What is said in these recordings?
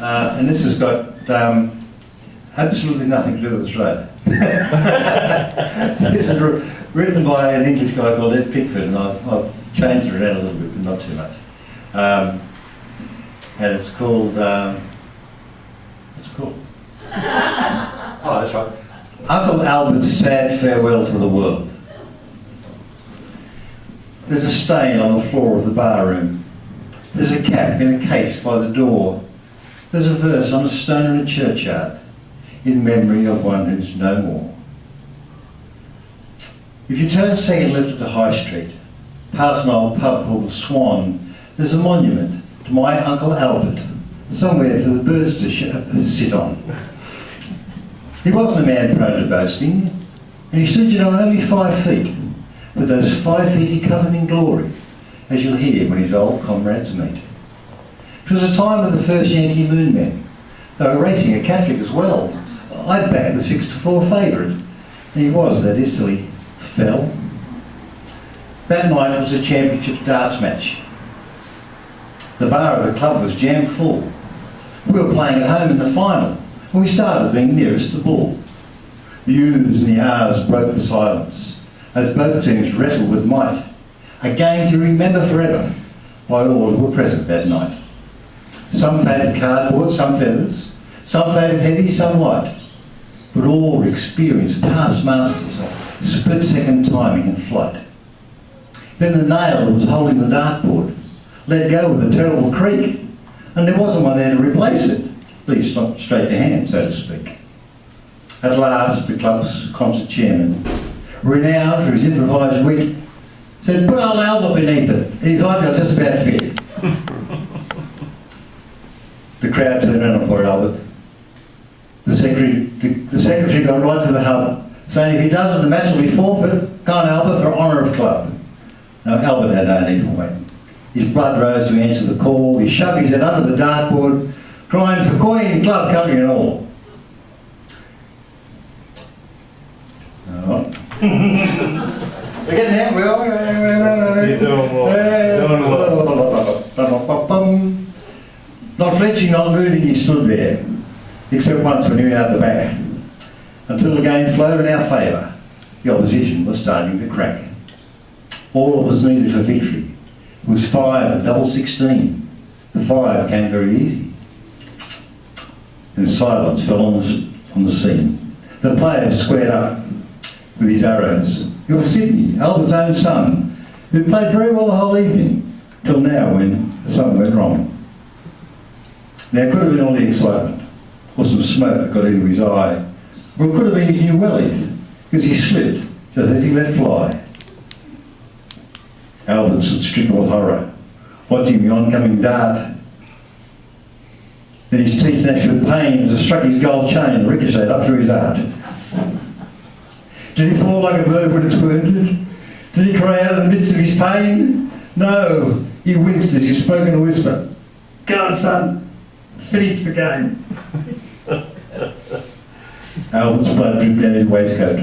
And this has got absolutely nothing to do with Australia. This is written by an English guy called Ed Pickford, and I've changed it around a little bit, but not too much. And it's called, what's it called? Oh, that's right. Uncle Albert's Sad Farewell to the World. There's a stain on the floor of the bar room. There's a cap in a case by the door. There's a verse on a stone in a churchyard, in memory of one who's no more. If you turn second left at the High Street, past an old pub called the Swan, there's a monument to my Uncle Albert, somewhere for the birds to sit on. He wasn't a man prone to boasting, and he stood, only 5 feet, but those 5 feet he covered in glory, as you'll hear when his old comrades meet. It was the time of the first Yankee Moon men. They were racing a Catholic as well. I'd backed the 6-4 favourite, and he was, that is, till he fell. That night was a championship darts match. The bar of the club was jam full. We were playing at home in the final, and we started being nearest the ball. The U's and the R's broke the silence, as both teams wrestled with might. A game to remember forever by all who were present that night. Some favoured cardboard, some feathers, some favoured heavy, some light, but all were experienced past masters of split-second timing and flight. Then the nail that was holding the dartboard let go with a terrible creak, and there wasn't one there to replace it, at least not straight to hand, so to speak. At last, the club's concert chairman, renowned for his improvised wit, said, "Put old Albert beneath it, and his eye got just about fit." The crowd turned around on poor Albert. The secretary got right to the hub, saying if he doesn't, the match will be forfeit. Can't Albert for honour of club. Now Albert had no need for waiting. His blood rose to answer the call. He shoved his head under the dartboard, crying for coin, club, country and all. Alright. We're getting there. You're doing well. Not flinching, not moving, he stood there, except once when he went out the back, until the game flowed in our favour. The opposition was starting to crack. All that was needed for victory was 5 and double 16. The 5 came very easy. And silence fell on the scene. The players squared up with his arrows. It was Sydney, Albert's own son, who played very well the whole evening, till now when something went wrong. Now it could have been all the excitement, or some smoke that got into his eye, or it could have been his new wellies, because he slipped just as he let fly. Albert stood stricken with horror, watching the oncoming dart. Then his teeth gnashed with pain as it struck his gold chain and ricocheted up through his heart. Did he fall like a bird when it's wounded? Did he cry out in the midst of his pain? No, he winced as he spoke in a whisper. "Go on, son, finish the game." Albert's blood dripped down his waistcoat.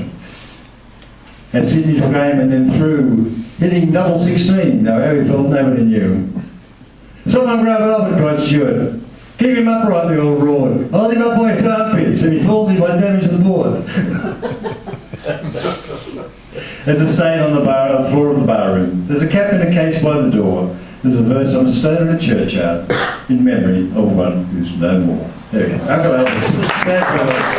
And Sydney took aim and then threw, hitting double 16, though how he felt nobody knew. "Someone grab Albert," cried Stewart. "Keep him upright," the old roared. "Hold him up by his armpits, if he falls he might damage the board." There's a stain on the floor of the bar room. There's a cap in a case by the door. There's a verse on a stone in a churchyard, in memory of one who's no more. There we go. Uncle Albert. Thanks,